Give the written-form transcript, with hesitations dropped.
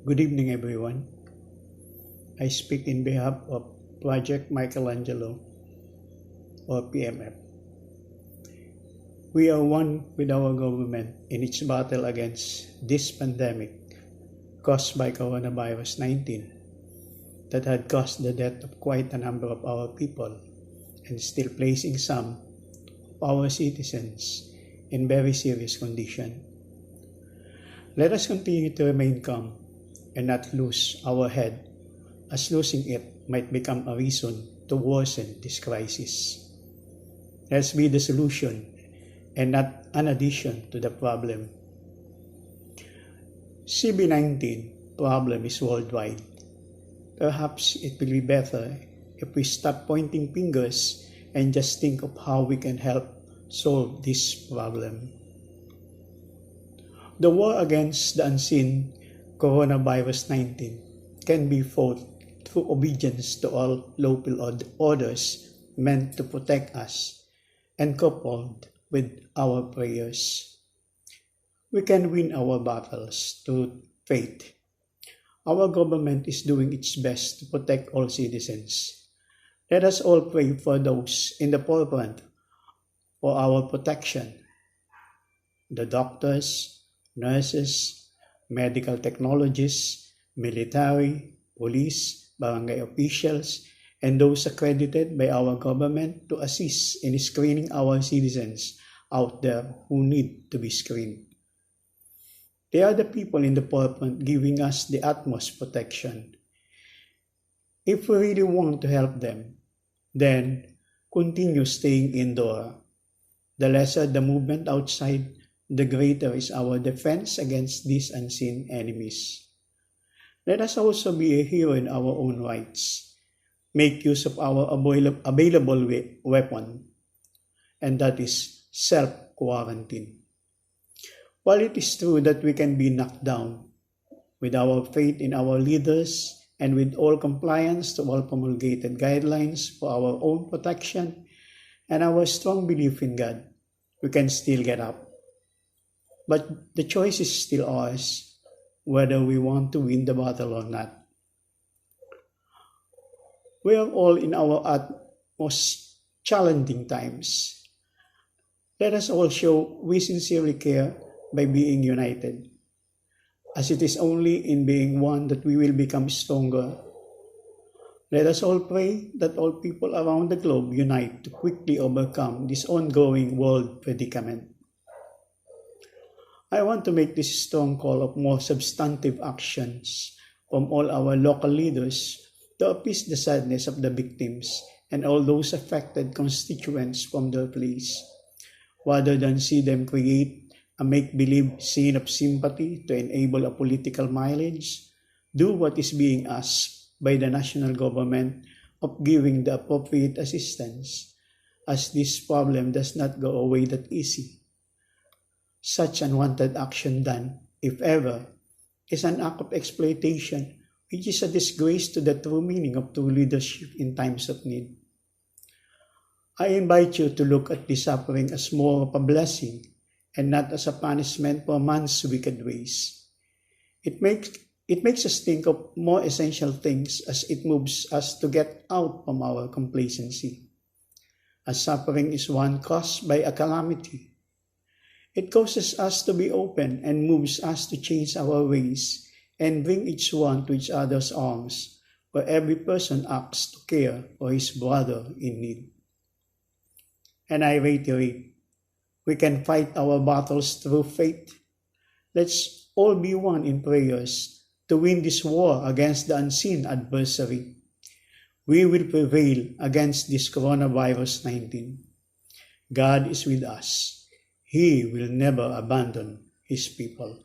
Good evening, everyone. I speak in behalf of Project Michelangelo, or PMF. We are one with our government in its battle against this pandemic caused by coronavirus 19 that had caused the death of quite a number of our people and still placing some of our citizens in very serious condition. Let us continue to remain calm and not lose our head, as losing it might become a reason to worsen this crisis. Let's be the solution and not an addition to the problem. COVID-19 problem is worldwide. Perhaps it will be better if we stop pointing fingers and just think of how we can help solve this problem. The war against the unseen coronavirus 19 can be fought through obedience to all local orders meant to protect us and coupled with our prayers. We can win our battles through faith. Our government is doing its best to protect all citizens. Let us all pray for those in the forefront for our protection: the doctors, nurses, medical technologists, military, police, barangay officials, and those accredited by our government to assist in screening our citizens out there who need to be screened. They are the people in the forefront giving us the utmost protection. If we really want to help them, then continue staying indoor. The lesser the movement outside, the greater is our defense against these unseen enemies. Let us also be a hero in our own rights. Make use of our available weapon, and that is self-quarantine. While it is true that we can be knocked down, with our faith in our leaders and with all compliance to all promulgated guidelines for our own protection and our strong belief in God, we can still get up. But the choice is still ours, whether we want to win the battle or not. We are all in our most challenging times. Let us all show we sincerely care by being united, as it is only in being one that we will become stronger. Let us all pray that all people around the globe unite to quickly overcome this ongoing world predicament. I want to make this strong call of more substantive actions from all our local leaders to appease the sadness of the victims and all those affected constituents from their place, rather than see them create a make-believe scene of sympathy to enable a political mileage. Do what is being asked by the national government of giving the appropriate assistance, as this problem does not go away that easy. Such unwanted action done, if ever, is an act of exploitation, which is a disgrace to the true meaning of true leadership in times of need. I invite you to look at this suffering as more of a blessing and not as a punishment for man's wicked ways. It makes us think of more essential things as it moves us to get out from our complacency. As suffering is one caused by a calamity, it causes us to be open and moves us to change our ways and bring each one to each other's arms, where every person acts to care for his brother in need. And I reiterate, we can fight our battles through faith. Let's all be one in prayers to win this war against the unseen adversary. We will prevail against this coronavirus 19. God is with us. He will never abandon His people.